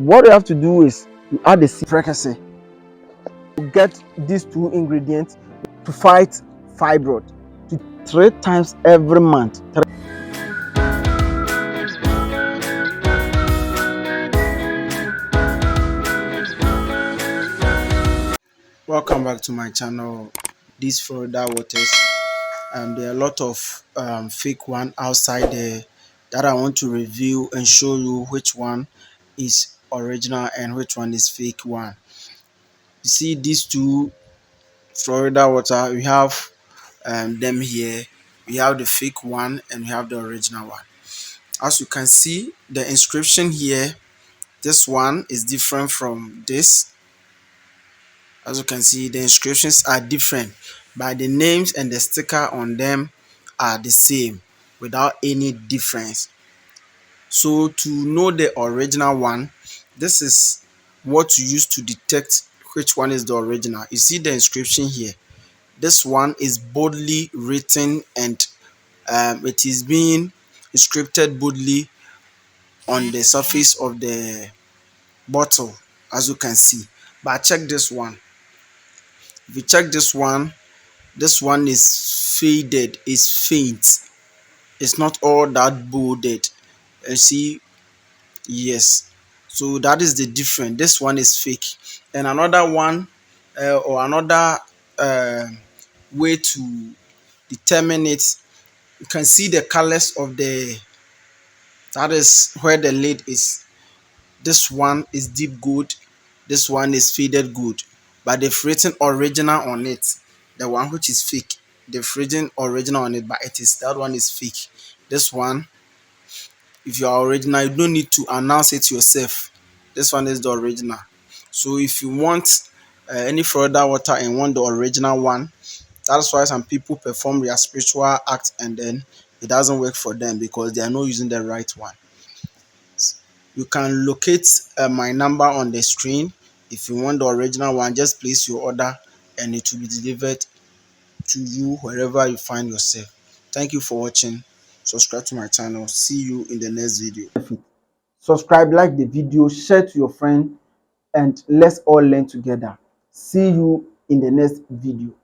what you have to do is you add the frequency to get these two ingredients to fight fibroid to 3 times every month. Welcome back to my channel. These Florida waters. There are a lot of fake one outside there that I want to review and show you which one is original and which one is fake one. You see these two Florida water, we have them here. We have the fake one and we have the original one. As you can see, the inscription here, this one is different from this. As you can see, the inscriptions are different, but the names and the sticker on them are the same without any difference. So to know the original one, this is what you use to detect which one is the original. You see the inscription here. This one is boldly written and it is being inscribed boldly on the surface of the bottle, as you can see. But check this one. If you check this one is faded, is faint. It's not all that bolded. You see, yes. So that is the difference. This one is fake. And another one, or another way to determine it, you can see the colors of the. That is where the lid is. This one is deep gold. This one is faded gold. But they've written original on it. The one which is fake, they've written original on it, but that one is fake. This one, if you are original, you don't need to announce it yourself. This one is the original. So if you want any Florida water and want the original one, that's why some people perform their spiritual act and then it doesn't work for them because they are not using the right one. You can locate my number on the screen. If you want the original one, just place your order and it will be delivered to you wherever you find yourself. Thank you for watching. Subscribe to my channel. See you in the next video. Subscribe, like the video, share to your friend, and let's all learn together. See you in the next video.